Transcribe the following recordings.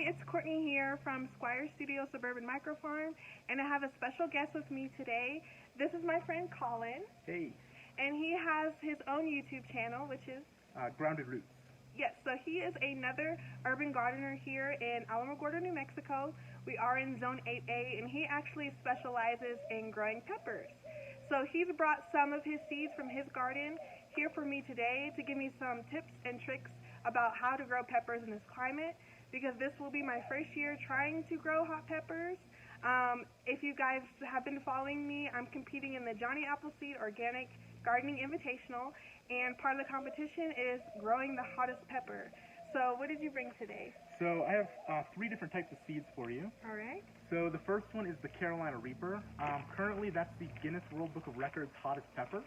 Hi, it's Courtney here from Squire Studio Suburban Microfarm, and I have a special guest with me today. This is my friend Colin. Hey. And he has his own YouTube channel, which is? Grounded Roots. Yes, so he is another urban gardener here in Alamogordo, New Mexico. We are in Zone 8A, and he actually specializes in growing peppers. So he's brought some of his seeds from his garden here for me today to give me some tips and tricks about how to grow peppers in this climate, because this will be my first year trying to grow hot peppers. If you guys have been following me, I'm competing in the Johnny Appleseed Organic Gardening Invitational, and part of the competition is growing the hottest pepper. So what did you bring today? So I have 3 different types of seeds for you. All right. So the first one is the Carolina Reaper. Currently that's the Guinness World Book of Records hottest pepper.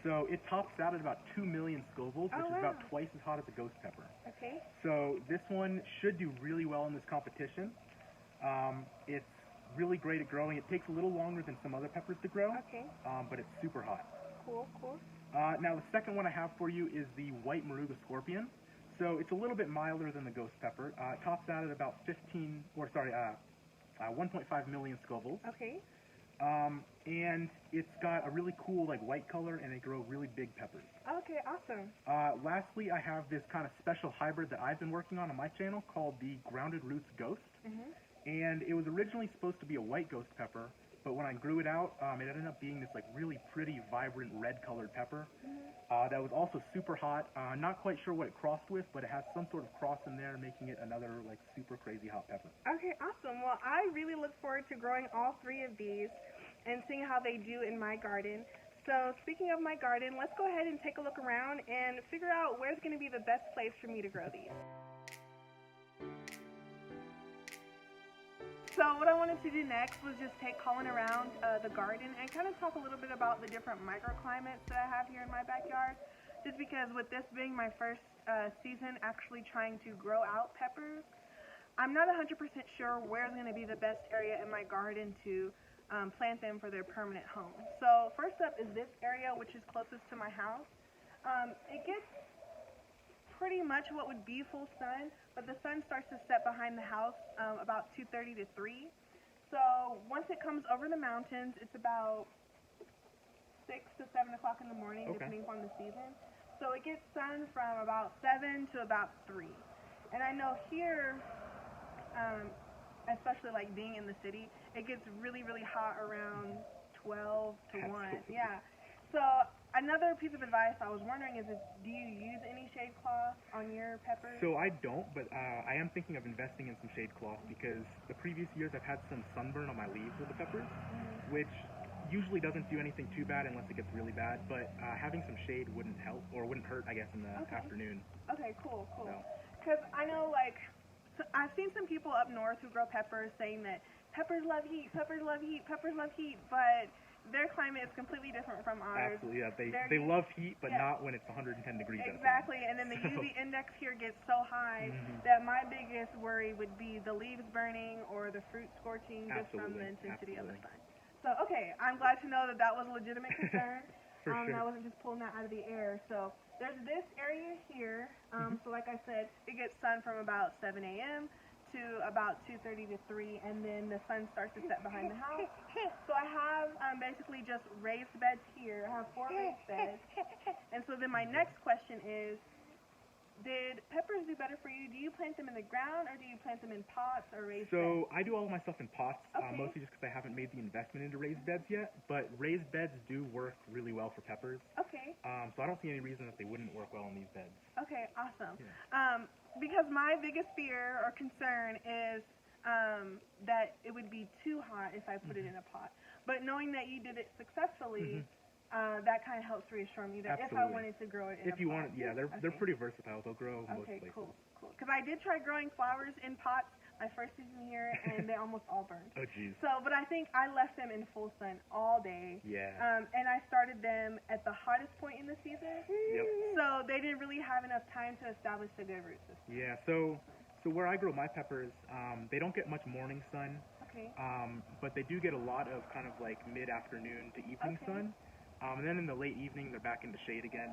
So it tops out at about 2 million Scovilles, which is about twice as hot as a ghost pepper. Okay. So this one should do really well in this competition. It's really great at growing. It takes a little longer than some other peppers to grow, but it's super hot. Cool, cool. Now the second one I have for you is the white Maruka Scorpion. So it's a little bit milder than the ghost pepper. It tops out at about 1.5 million Scovilles. Okay. And it's got a really cool white color, and they grow really big peppers. Okay, awesome. Lastly, I have this kind of special hybrid that I've been working on my channel called the Grounded Roots Ghost. And it was originally supposed to be a white ghost pepper, but when I grew it out, it ended up being this really pretty, vibrant red-colored pepper that was also super hot. Not quite sure what it crossed with, but it has some sort of cross in there, making it another super crazy hot pepper. Okay, awesome. Well, I really look forward to growing all 3 of these and seeing how they do in my garden. So speaking of my garden, let's go ahead and take a look around and figure out where's going to be the best place for me to grow these. So what I wanted to do next was just take Colin around the garden and kind of talk a little bit about the different microclimates that I have here in my backyard. Just because with this being my first season actually trying to grow out peppers, I'm not 100% sure where's going to be the best area in my garden to plant them for their permanent home. So first up is this area, which is closest to my house. It gets pretty much what would be full sun, but the sun starts to set behind the house about 2:30 to 3. So once it comes over the mountains, it's about 6 to 7 o'clock in the morning, depending upon the season. So it gets sun from about 7 to about 3. And I know here, especially being in the city, it gets really, really hot around 12 to 1. Yeah. So another piece of advice I was wondering is, do you use any shade cloth on your peppers? So I don't, but I am thinking of investing in some shade cloth, because the previous years I've had some sunburn on my leaves with the peppers, which usually doesn't do anything too bad unless it gets really bad, but having some shade wouldn't help, or wouldn't hurt, I guess, in the afternoon. Okay, cool, cool. Because I know, so I've seen some people up north who grow peppers saying that peppers love heat, peppers love heat, peppers love heat, but their climate is completely different from ours. Absolutely, yeah. They love heat, but not when it's 110 degrees outside. Exactly, and then the UV index here gets so high that my biggest worry would be the leaves burning or the fruit scorching just from the intensity of the sun. So, okay, I'm glad to know that that was a legitimate concern. For sure. I wasn't just pulling that out of the air. So there's this area here. So like I said, it gets sun from about 7 a.m. to about 2:30 to 3, and then the sun starts to set behind the house. So I have basically just raised beds here. I have 4 raised beds. And so then my next question is, did peppers do better for you? Do you plant them in the ground, or do you plant them in pots or raised beds? So I do all of my stuff in pots, mostly just because I haven't made the investment into raised beds yet, but raised beds do work really well for peppers. Okay. So I don't see any reason that they wouldn't work well in these beds. Okay, awesome. Yeah. Because my biggest fear or concern is that it would be too hot if I put it in a pot. But knowing that you did it successfully, that kind of helps reassure me that if I wanted to grow it in a pot. If you want it, yeah, they're pretty versatile. They'll grow most places. Okay, cool, cool. Because I did try growing flowers in pots my first season here, and they almost all burned. Oh, jeez. So, but I think I left them in full sun all day. Yeah. And I started them at the hottest point in the season. Yep. So they didn't really have enough time to establish a good root system. Yeah, so where I grow my peppers, they don't get much morning sun. Okay. But they do get a lot of kind of mid-afternoon to evening sun. And then in the late evening, they're back into shade again.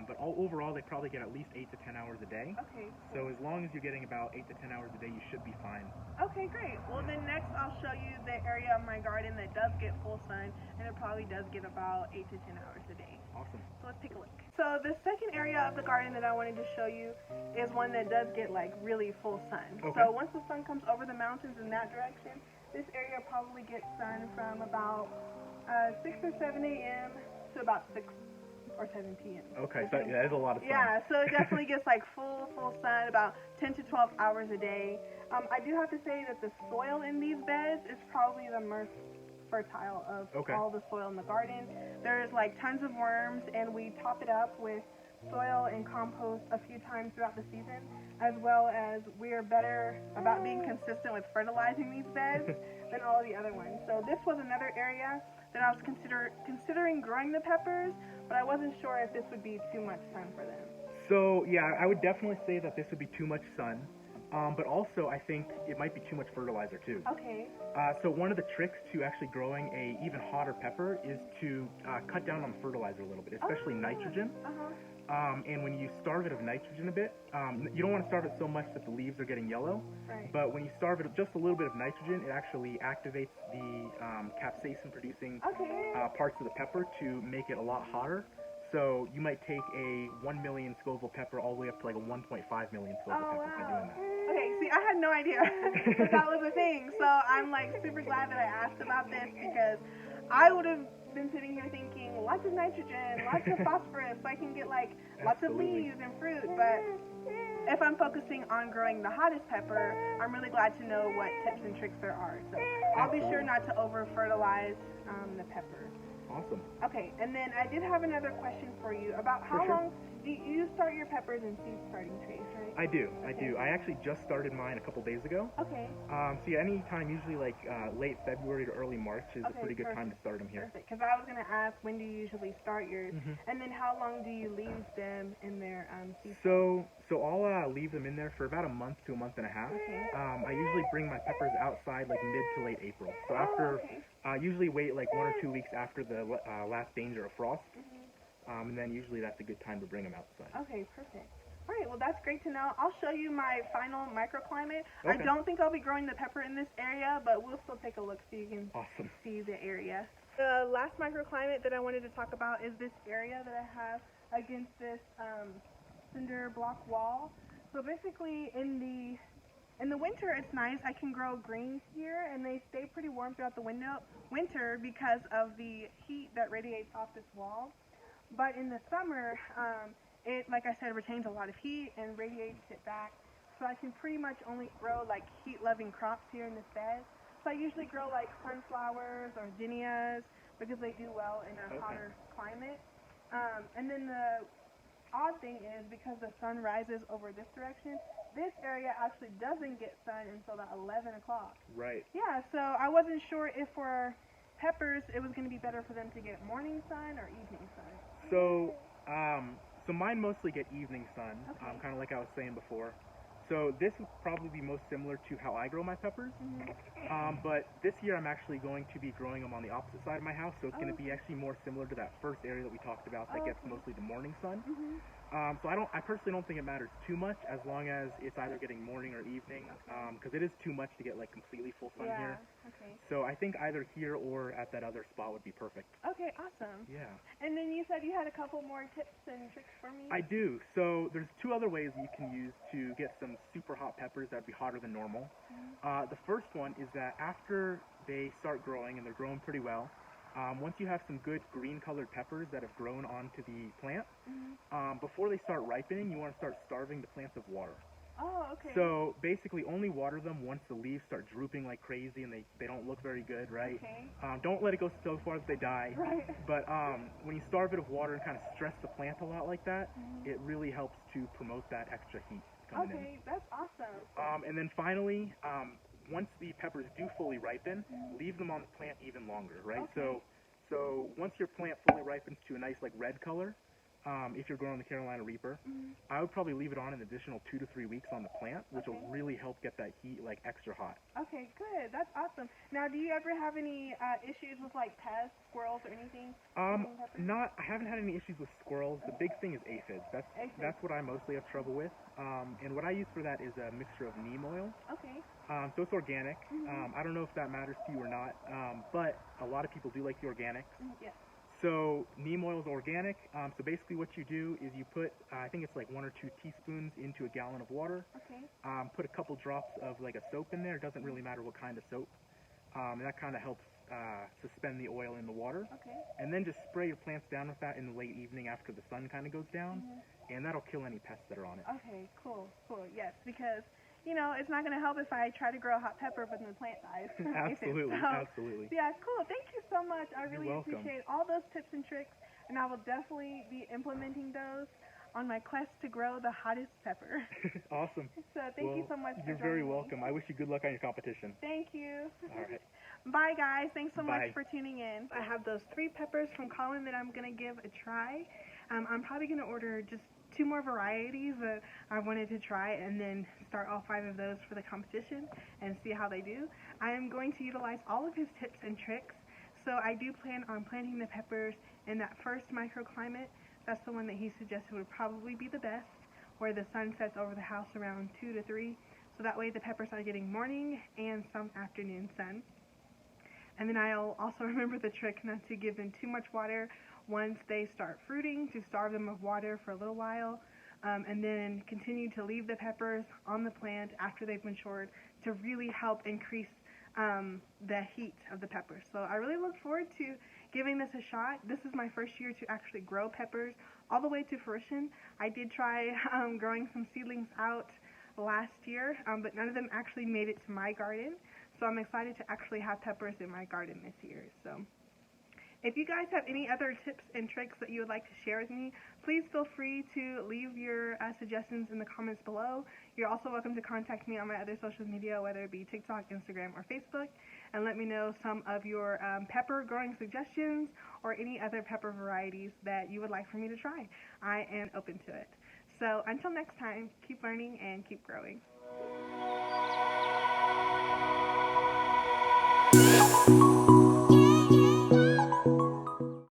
but overall they probably get at least 8 to 10 hours a day. Okay. So as long as you're getting about 8 to 10 hours a day, you should be fine. Okay, great. Well, then next I'll show you the area of my garden that does get full sun, and it probably does get about 8 to 10 hours a day. Awesome. So let's take a look. So the second area of the garden that I wanted to show you is one that does get like really full sun. Okay. So once the sun comes over the mountains in that direction, this area probably gets sun from about 6 or 7 a.m. to about 6 or 7 p.m. Okay, so that is a lot of sun. Yeah, so it definitely gets like full sun, about 10 to 12 hours a day. I do have to say that the soil in these beds is probably the most fertile of all the soil in the garden. There's like tons of worms, and we top it up with soil and compost a few times throughout the season, as well as we're better about being consistent with fertilizing these beds than all the other ones. So this was another area that I was considering growing the peppers, but I wasn't sure if this would be too much sun for them. So yeah, I would definitely say that this would be too much sun, but also I think it might be too much fertilizer too. Okay. So one of the tricks to actually growing a even hotter pepper is to cut down on the fertilizer a little bit, especially nitrogen. And when you starve it of nitrogen a bit, you don't want to starve it so much that the leaves are getting yellow. Right. But when you starve it of just a little bit of nitrogen, it actually activates the capsaicin-producing parts of the pepper to make it a lot hotter. So you might take a 1 million Scoville pepper all the way up to like a 1.5 million Scoville pepper by doing that. Okay, see, I had no idea that was a thing. So I'm like super glad that I asked about this, because I would have been sitting here thinking lots of nitrogen, lots of phosphorus, so I can get like lots of leaves and fruit. But if I'm focusing on growing the hottest pepper, I'm really glad to know what tips and tricks there are. So I'll be sure not to over fertilize the pepper. Awesome. Okay, and then I did have another question for you about how long do you start your peppers in seed starting trays, right? I do. I actually just started mine a couple days ago. Okay. So yeah, any time, usually like late February to early March is a pretty good time to start them here. Perfect, because I was going to ask, when do you usually start yours? And then how long do you leave them in their seed? So I'll leave them in there for about a month to a month and a half. Okay. I usually bring my peppers outside like mid to late April. So after, usually wait like 1 or 2 weeks after the last danger of frost. And then usually that's a good time to bring them outside. Okay, perfect. All right, well, that's great to know. I'll show you my final microclimate. Okay. I don't think I'll be growing the pepper in this area, but we'll still take a look so you can see the area. The last microclimate that I wanted to talk about is this area that I have against this cinder block wall. So basically in the winter it's nice. I can grow greens here, and they stay pretty warm throughout the winter because of the heat that radiates off this wall. But in the summer, it, like I said, retains a lot of heat and radiates it back. So I can pretty much only grow like heat-loving crops here in this bed. So I usually grow like sunflowers or zinnias because they do well in a hotter climate. And then the odd thing is, because the sun rises over this direction, this area actually doesn't get sun until about 11 o'clock. Right. Yeah, so I wasn't sure if for peppers it was going to be better for them to get morning sun or evening sun. So mine mostly get evening sun, kind of like I was saying before. So this would probably be most similar to how I grow my peppers. But this year I'm actually going to be growing them on the opposite side of my house, so it's going to be actually more similar to that first area that we talked about that gets mostly the morning sun. So I personally don't think it matters too much as long as it's either getting morning or evening, because it is too much to get like completely full sun here. So I think either here or at that other spot would be perfect. Okay, awesome. Yeah. And then you said you had a couple more tips and tricks for me? I do. So there's 2 other ways you can use to get some super hot peppers that would be hotter than normal. The first one is that after they start growing, and they're growing pretty well, once you have some good green colored peppers that have grown onto the plant, before they start ripening, you want to start starving the plants of water. Oh, okay. So basically only water them once the leaves start drooping like crazy and they don't look very good, right? Okay. Don't let it go so far that they die. Right. But when you starve it of water and kind of stress the plant a lot like that, it really helps to promote that extra heat coming in. Okay, that's awesome. And then finally, once the peppers do fully ripen, leave them on the plant even longer, right? So once your plant fully ripens to a nice like red color, if you're growing the Carolina Reaper. I would probably leave it on an additional 2 to 3 weeks on the plant, which will really help get that heat like extra hot. Okay, good. That's awesome. Now, do you ever have any issues with like pests, squirrels, or anything? I haven't had any issues with squirrels. The big thing is aphids. That's what I mostly have trouble with. And what I use for that is a mixture of neem oil. Okay. So it's organic. I don't know if that matters to you or not, but a lot of people do like the organics. Yes. So neem oil is organic. So basically what you do is you put, I think it's like 1 or 2 teaspoons into a gallon of water. Okay. Put a couple drops of like a soap in there. It doesn't really matter what kind of soap. And that kind of helps suspend the oil in the water. Okay. And then just spray your plants down with that in the late evening after the sun kind of goes down. And that'll kill any pests that are on it. Okay, cool. Yes, because, you know, it's not going to help if I try to grow a hot pepper but then the plant dies. Absolutely, absolutely. Yeah, cool. Thank you so much. I really You're welcome. appreciate all those tips and tricks, and I will definitely be implementing those on my quest to grow the hottest pepper. Awesome. So thank you so much for You're very joining me. welcome. I wish you good luck on your competition. Thank you. All right. Bye, guys. Thanks so Bye. much for tuning in. I have those 3 peppers from Colin that I'm going to give a try. I'm probably going to order just 2 more varieties that I wanted to try and then start all 5 of those for the competition and see how they do. I am going to utilize all of his tips and tricks. So I do plan on planting the peppers in that first microclimate. That's the one that he suggested would probably be the best, where the sun sets over the house around 2 to 3. So that way the peppers are getting morning and some afternoon sun. And then I'll also remember the trick not to give them too much water once they start fruiting, to starve them of water for a little while, and then continue to leave the peppers on the plant after they've matured to really help increase the heat of the peppers. So I really look forward to giving this a shot. This is my first year to actually grow peppers all the way to fruition. I did try growing some seedlings out last year, but none of them actually made it to my garden. So I'm excited to actually have peppers in my garden this year. So if you guys have any other tips and tricks that you would like to share with me, please feel free to leave your suggestions in the comments below. You're also welcome to contact me on my other social media, whether it be TikTok, Instagram, or Facebook, and let me know some of your pepper growing suggestions or any other pepper varieties that you would like for me to try. I am open to it. So until next time, keep learning and keep growing.